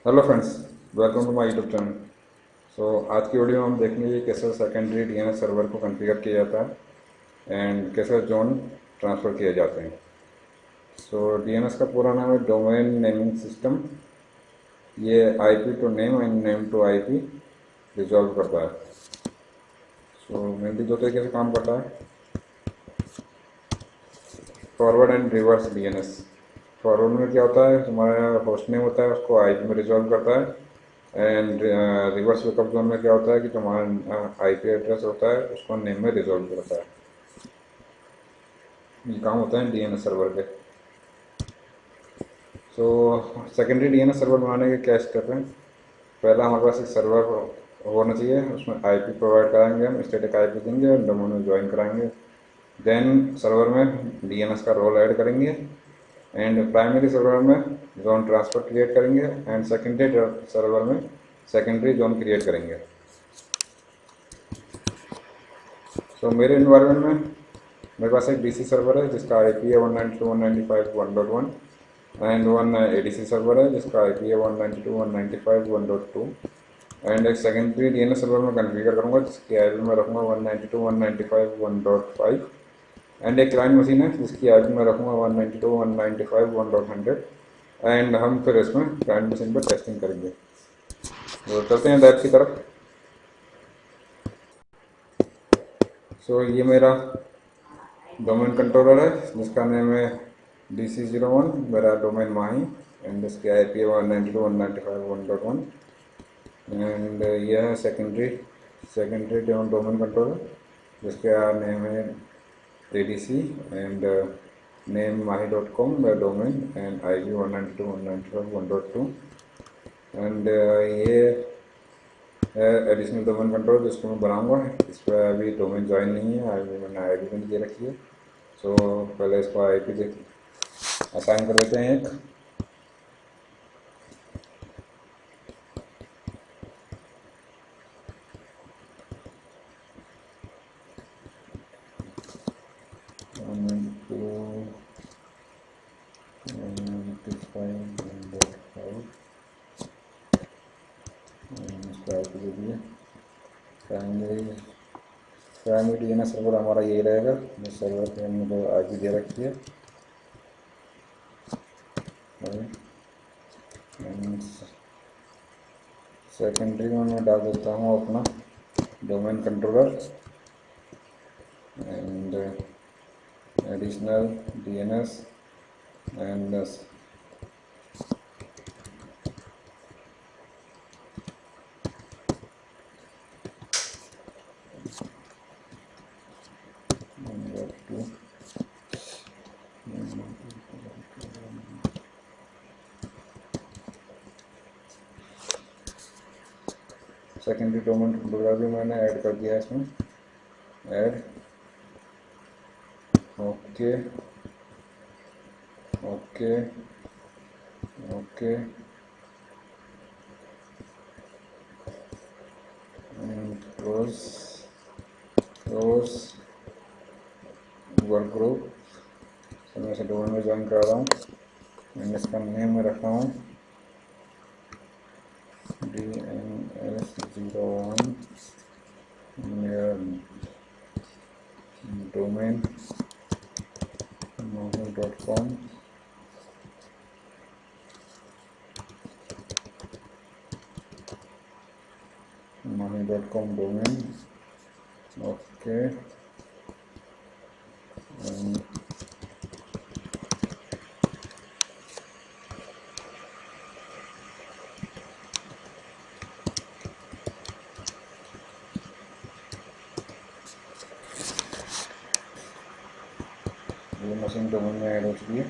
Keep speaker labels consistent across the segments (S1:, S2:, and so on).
S1: Hello friends, welcome to my YouTube channel. आज की video में हम देखेंगे कि कैसे सेकेंडरी डीएनएस सर्वर को कॉन्फ़िगर किया जाता है एंड कैसे जोन ट्रांसफ़र किए जाते हैं। डीएनएस का पूरा नाम है डोमेन नेमिंग सिस्टम। ये IP to name and name to IP resolve करता है। मेनली दो तरीके से काम करता है, forward and reverse DNS. Forward में क्या होता है, हमारा होस्ट नेम होता है उसको आईपी में रिजॉल्व करता है एंड रिवर्स बैकअप जोन में क्या होता है कि जो हमारा आईपी एड्रेस होता है उसको नेम में रिजॉल्व करता है। ये काम होता है डीएनएस सर्वर के। सेकेंडरी डीएनएस सर्वर बनाने के क्या स्टेप हैं। पहला हमारे पास एक सर्वर होना चाहिए, उसमें आईपी प्रोवाइड कराएंगे, हम स्टैटिक आईपी देंगे और डोमेन में ज्वाइन कराएंगे। देन सर्वर में डीएनएस का रोल ऐड करेंगे एंड प्राइमरी सर्वर में जोन ट्रांसफ़र क्रिएट करेंगे एंड सेकेंडरी सर्वर में सेकेंडरी जोन क्रिएट करेंगे। मेरे इन्वायरमेंट में मेरे पास एक डीसी सर्वर है जिसका आईपी है 192.195.1.1 एंड वन एडीसी सर्वर है जिसका आईपी है 192.195.1.2 एंड एक सेकेंडरी डीएनएस सर्वर में कॉन्फ़िगर करूँगा जिसकी आईपी में रखूँगा 192.195.1.5 एंड एक क्लाइंट मशीन है जिसकी आईपी में रखूँगा 192.195.1.100 एंड हम फिर इसमें क्लाइंट मशीन पर टेस्टिंग करेंगे। तो चलते हैं लैब की तरफ। ये मेरा डोमेन कंट्रोलर है जिसका नेम है DC01, मेरा डोमेन माही एंड इसकी आईपी है 192.195.1.1 एंड यह है सेकेंडरी डोमेन कंट्रोलर जिसका नेम है ADC and name mahi.com by domain and IP 192.195.1.2 and ये एडिशनल डोमेन कंट्रोल जिसको मैं बनाऊंगा। इस पर अभी डोमेन ज्वाइन नहीं है, अभी मैंने आईडी भी नहीं दे रखी है। पहले इसको आईपी असाइन कर देते हैं एक। प्राइमरी डीएनएस सर्वर हमारा यही रहेगा, जिस सर्वर पे हमने तो आईपी दे रखी है। सेकेंडरी में मैं डाल देता हूँ अपना domain controller and additional DNS and secondary domain controller भी मैंने ऐड कर दिया है इसमें। Add okay okay okay and close work group. मैं इसे डोमेन में ज्वाइन करा रहा हूँ एंड इसका नेम मैं रखा हूँ DNS01 domain mahi.com domain okay ये मशीन डोमेन में ऐड हो चुकी है।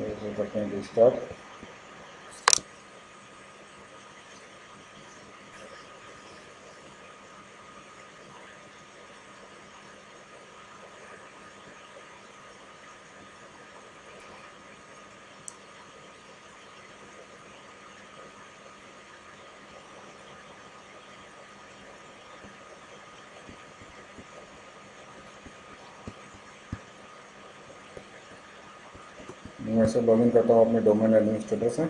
S1: इसे करते हैं रिस्टार्ट। मैं इसे लॉगिन करता हूँ अपने डोमेन एडमिनिस्ट्रेटर से।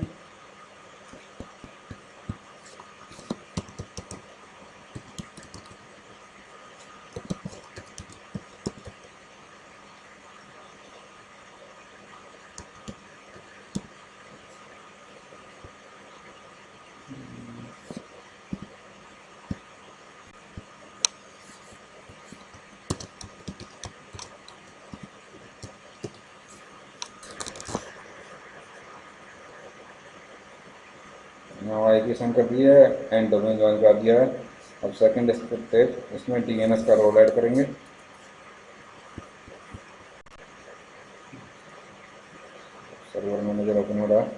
S1: आईपी सेंड कर दिया है एंड डोमेन ज्वाइन कर दिया है। अब सेकंड स्टेप इसमें डीएनएस का रोल ऐड करेंगे। सर्वर मैनेजर ओपन हो रहा है।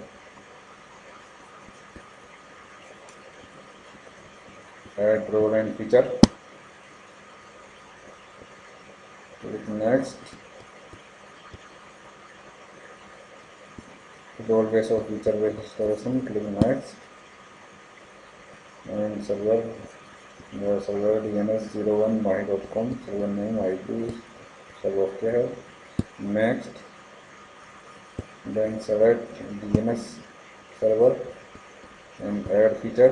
S1: Add role and feature, click next. Role base और feature base installation, click next. And server DNS01 my.com, server name IP सब ओके है। Next, then select DNS server and add feature.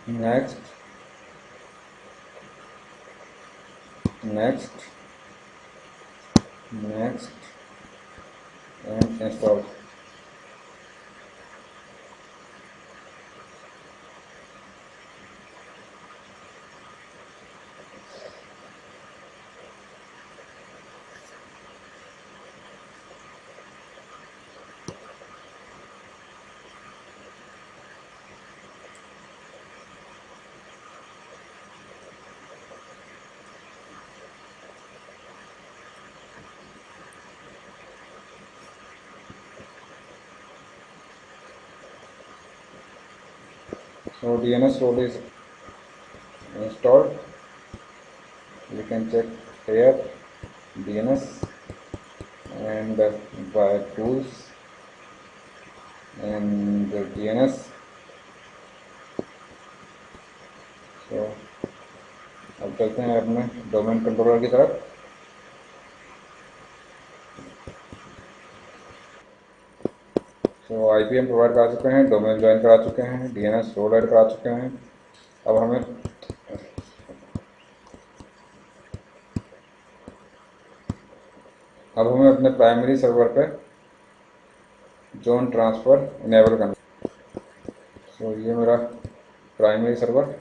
S1: Next, next, next and install. So DNS role is installed. You can check here DNS and by tools and the DNS. So अब चलते हैं अपने domain controller की तरफ। तो IP हम provide करा चुके हैं, डोमेन ज्वाइन करा चुके हैं, डीएनएस रोल ऐड करा चुके हैं। अब हमें अपने प्राइमरी सर्वर पे जोन ट्रांसफ़र इनेबल करना। तो ये मेरा प्राइमरी सर्वर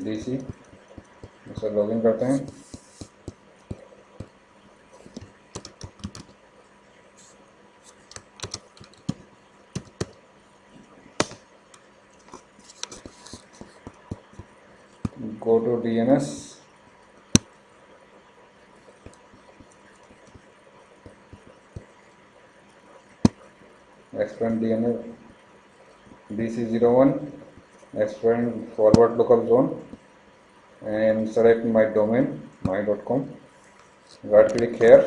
S1: DC, इसे लॉगिन करते हैं। Go to DNS, expand DNS DC01, expand forward local zone and select my domain my.com. Right click here,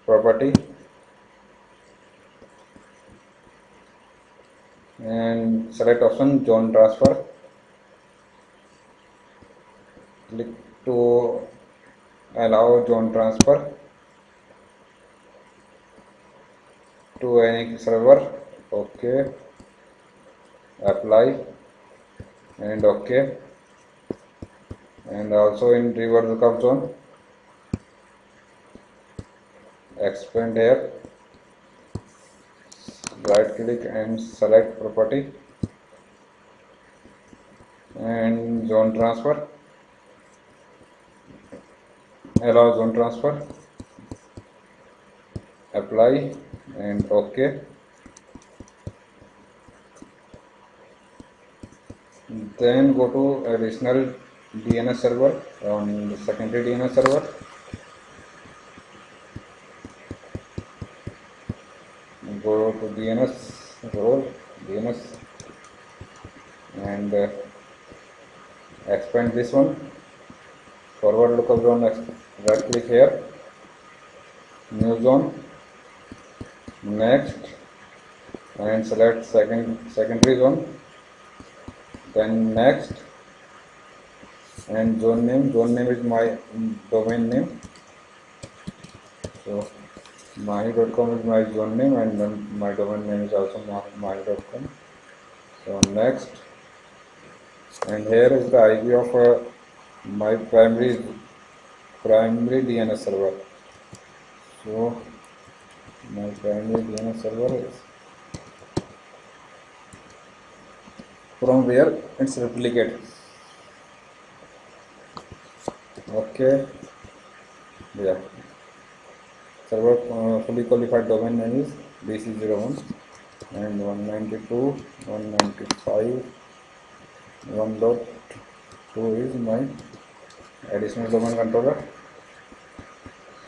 S1: property, and select option zone transfer. Click to allow zone transfer to any server. Okay, apply and okay, and also in reverse lookup zone expand here, right click and select property and zone transfer, allow zone transfer, apply and okay. Then go to additional DNS server on the secondary DNS server. Go to DNS role, DNS, and expand this one, forward lookup zone. Right click here, new zone, next, and select secondary zone, then next, and zone name is my domain name. So mahi.com is my zone name, and then my domain name is also mahi.com. So next, and here is the IP of my primary DNS server. So my primary DNS server is from where it's replicate. Okay, yeah. Server fully qualified domain name is BC01 and 192.195 1.2 is my additional domain controller.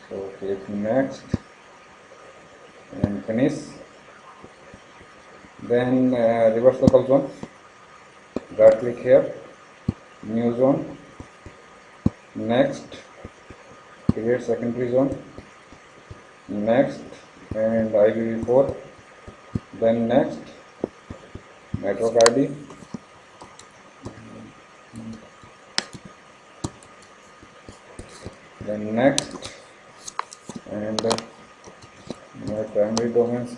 S1: So click next and finish. Then reverse local zone. Right click here, new zone. Next, create secondary zone. Next, and IPv4. Then next, network ID. Then next, and my primary domain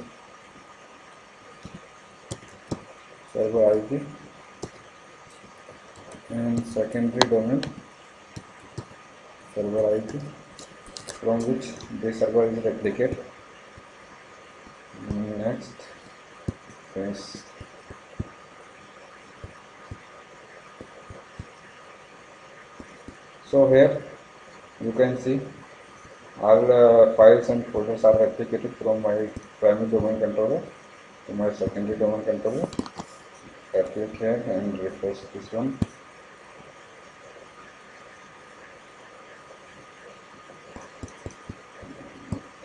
S1: server IP and secondary domain server IP from which the server is replicate. Next, finish. So here you can see all files and folders are replicated from my primary domain controller to my secondary domain controller. I click here and refresh this one.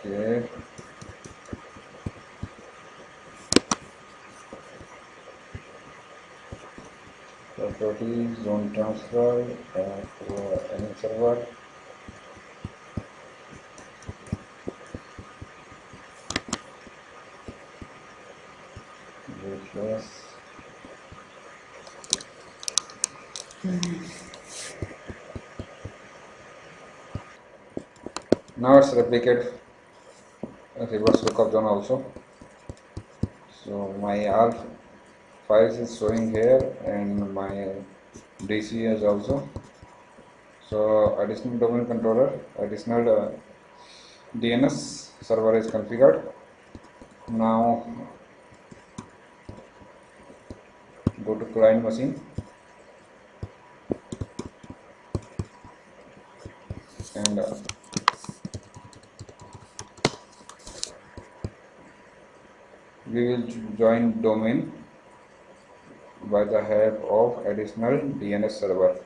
S1: Okay. Property, zone transfer, for any server. Refresh. Now it's replicate reverse lookup zone also. So my all files is showing here and my DC is also. So additional domain controller, additional DNS server is configured. Now go to client machine and we will join domain by the help of additional DNS server.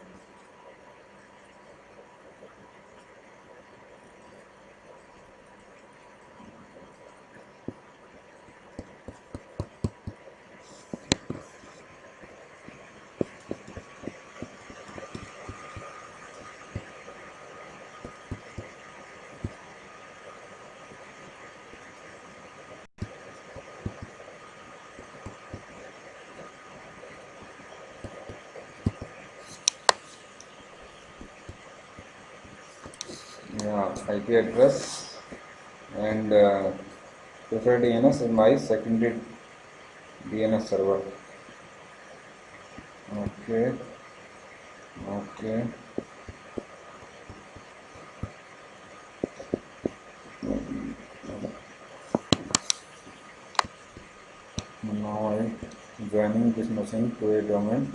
S1: Yeah, IP address and preferred DNS in my secondary DNS server. Okay, okay. Now I joining this machine to a domain.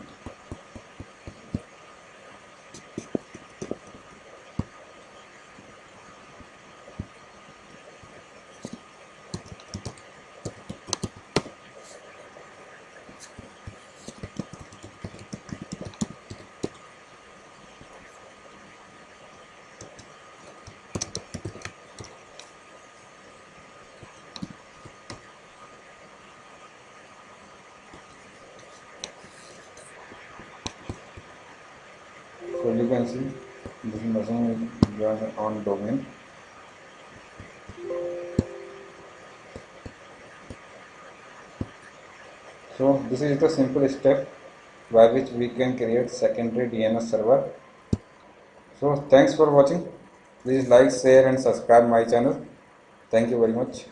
S1: So you can see this machine is joined on domain. So this is the simple step by which we can create secondary DNS server So thanks for watching. Please like, share and subscribe my channel. Thank you very much.